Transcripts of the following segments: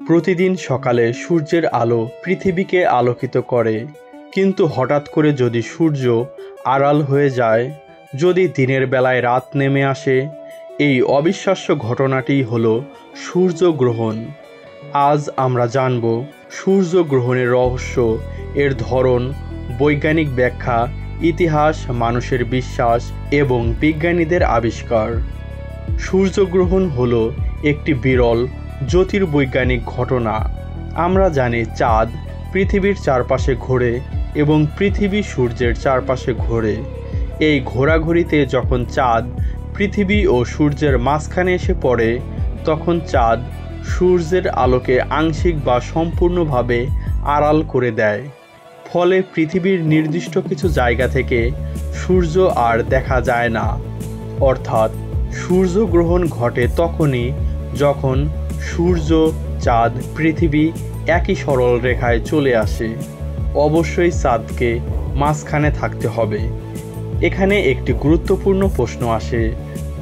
প্রতিদিন সকালে সূর্যের আলো পৃথিবীকে আলোকিত করে, কিন্তু হঠাৎ করে যদি সূর্য আড়াল হয়ে যায়, যদি দিনের বেলায় রাত নেমে আসে, এই অবিশ্বাস্য ঘটনাটিই হলো সূর্যগ্রহণ। আজ আমরা জানব সূর্যগ্রহণের রহস্য, এর ধরন, বৈজ্ঞানিক ব্যাখ্যা, ইতিহাস, মানুষের বিশ্বাস এবং বিজ্ঞানীদের আবিষ্কার। সূর্যগ্রহণ হলো একটি বিরল জ্যোতির্বৈজ্ঞানিক ঘটনা। আমরা জানি চাঁদ পৃথিবীর চারপাশে ঘোরে এবং পৃথিবী সূর্যের চারপাশে ঘোরে। এই ঘোরাঘুরিতে যখন চাঁদ পৃথিবী ও সূর্যের মাঝখানে এসে পড়ে, তখন চাঁদ সূর্যের আলোকে আংশিক বা সম্পূর্ণভাবে আড়াল করে দেয়। ফলে পৃথিবীর নির্দিষ্ট কিছু জায়গা থেকে সূর্য আর দেখা যায় না। অর্থাৎ সূর্যগ্রহণ ঘটে তখনই যখন সূর্য, চাঁদ, পৃথিবী একই সরল রেখায় চলে আসে। অবশ্যই চাঁদকে মাঝখানে থাকতে হবে। এখানে একটি গুরুত্বপূর্ণ প্রশ্ন আসে,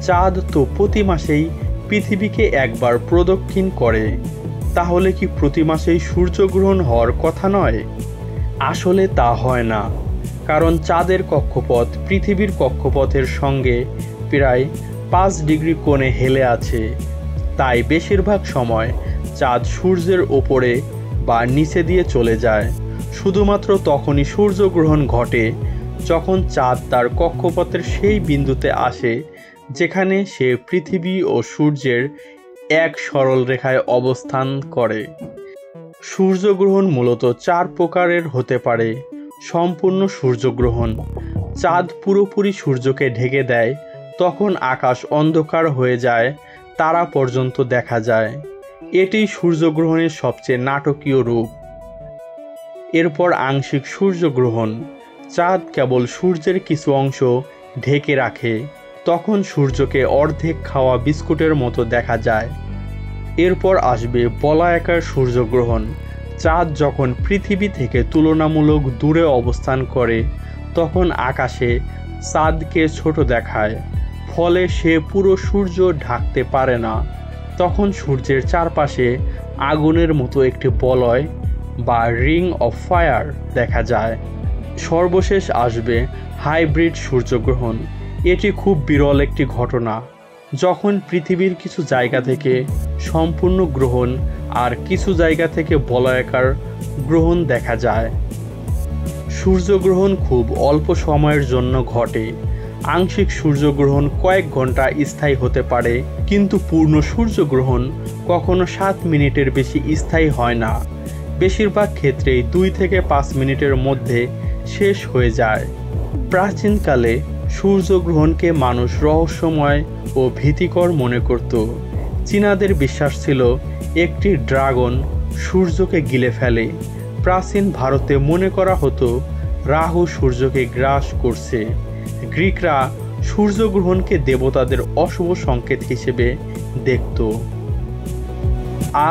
চাঁদ তো প্রতি মাসেই পৃথিবীকে একবার প্রদক্ষিণ করে, তাহলে কি প্রতি মাসেই সূর্যগ্রহণ হওয়ার কথা নয়? আসলে তা হয় না, কারণ চাঁদের কক্ষপথ পৃথিবীর কক্ষপথের সঙ্গে প্রায় 5 ডিগ্রি কোণে হেলে আছে। তাই বেশিরভাগ সময় চাঁদ সূর্যের ওপরে বা নিচে দিয়ে চলে যায়। শুধুমাত্র তখনই সূর্যগ্রহণ ঘটে যখন চাঁদ তার কক্ষপথের সেই বিন্দুতে আসে যেখানে সে পৃথিবী ও সূর্যের এক সরল রেখায় অবস্থান করে। সূর্যগ্রহণ মূলত 4 প্রকারের হতে পারে। সম্পূর্ণ সূর্যগ্রহণ: চাঁদ পুরোপুরি সূর্যকে ঢেকে দেয়, তখন আকাশ অন্ধকার হয়ে যায়, তারা পর্যন্ত দেখা যায়। এটি সূর্যগ্রহণের সবচেয়ে নাটকীয় রূপ। এরপর আংশিক সূর্যগ্রহণ: চাঁদ কেবল সূর্যের কিছু অংশ ঢেকে রাখে, তখন সূর্যকে অর্ধেক খাওয়া বিস্কুটের মতো দেখা যায়। এরপর আসবে বলয়াকার সূর্যগ্রহণ: চাঁদ যখন পৃথিবী থেকে তুলনামূলক দূরে অবস্থান করে, তখন আকাশে চাঁদকে ছোট দেখায়, ফলে সে পুরো সূর্য ঢাকতে পারে না। তখন সূর্যের চারপাশে আগুনের মতো একটি বলয় বা রিং অফ ফায়ার দেখা যায়। সর্বশেষ আসবে হাইব্রিড সূর্যগ্রহণ। এটি খুব বিরল একটি ঘটনা, যখন পৃথিবীর কিছু জায়গা থেকে সম্পূর্ণ গ্রহণ আর কিছু জায়গা থেকে বলয়াকার গ্রহণ দেখা যায়। সূর্যগ্রহণ খুব অল্প সময়ের জন্য ঘটে। আংশিক সূর্যগ্রহণ কয়েক ঘন্টা স্থায়ী হতে পারে, কিন্তু পূর্ণ সূর্যগ্রহণ কখনো 7 মিনিটের বেশি স্থায়ী হয় না। বেশিরভাগ ক্ষেত্রেই 2 থেকে 5 মিনিটের মধ্যে শেষ হয়ে যায়। প্রাচীনকালে সূর্যগ্রহণকে মানুষ রহস্যময় ও ভীতিকর মনে করত। চীনাদের বিশ্বাস ছিল একটি ড্রাগন সূর্যকে গিলে ফেলে। প্রাচীন ভারতে মনে করা হতো রাহু সূর্যকে গ্রাস করছে। গ্রিকরা সূর্যগ্রহণকে দেবতাদের অশুভ সংকেত হিসেবে দেখত।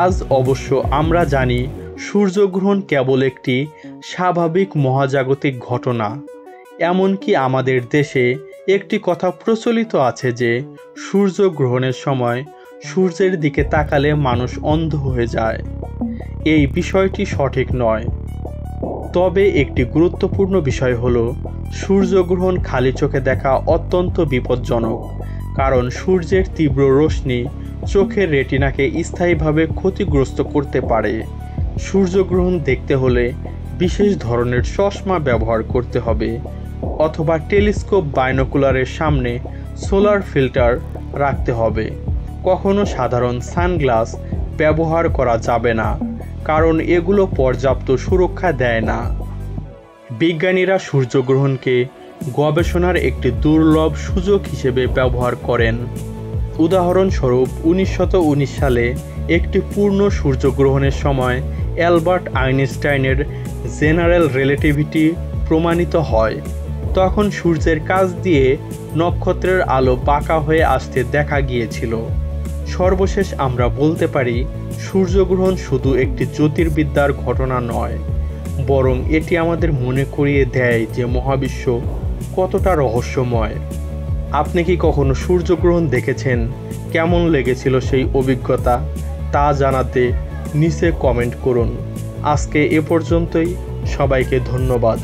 আজ অবশ্য আমরা জানি সূর্যগ্রহণ কেবল একটি স্বাভাবিক মহাজাগতিক ঘটনা। এমনকি আমাদের দেশে একটি কথা প্রচলিত আছে যে সূর্যগ্রহণের সময় সূর্যের দিকে তাকালে মানুষ অন্ধ হয়ে যায়। এই বিষয়টি সঠিক নয়। তবে একটি গুরুত্বপূর্ণ বিষয় হলো, সূর্যগ্রহণ খালি চোখে দেখা অত্যন্ত বিপজ্জনক, কারণ সূর্যের তীব্র রশ্মি চোখের রেটিনাকে স্থায়ীভাবে ক্ষতিগ্রস্ত করতে পারে। সূর্যগ্রহণ দেখতে হলে বিশেষ ধরনের চশমা ব্যবহার করতে হবে, অথবা টেলিস্কোপ বাইনোকুলারের সামনে সোলার ফিল্টার রাখতে হবে। কখনো সাধারণ সানগ্লাস ব্যবহার করা যাবে না, কারণ এগুলো পর্যাপ্ত সুরক্ষা দেয় না। বিজ্ঞানীরা সূর্যগ্রহণকে গবেষণার একটি দুর্লভ সুযোগ হিসেবে ব্যবহার করেন। উদাহরণস্বরূপ 1919 সালে একটি পূর্ণ সূর্যগ্রহণের সময় অ্যালবার্ট আইনস্টাইনের জেনারেল রিলেটিভিটি প্রমাণিত হয়। তখন সূর্যের কাছ দিয়ে নক্ষত্রের আলো বাঁকা হয়ে আসতে দেখা গিয়েছিল। সর্বশেষ আমরা বলতে পারি, সূর্যগ্রহণ শুধু একটি জ্যোতির্বিদ্যার ঘটনা নয়, বরং এটি আমাদের মনে করিয়ে দেয় যে মহাবিশ্ব কতটা রহস্যময়। আপনি কি কখনো সূর্যগ্রহণ দেখেছেন? কেমন লেগেছিল সেই অভিজ্ঞতা? তা জানাতে নিচে কমেন্ট করুন। আজকে এ পর্যন্তই। সবাইকে ধন্যবাদ।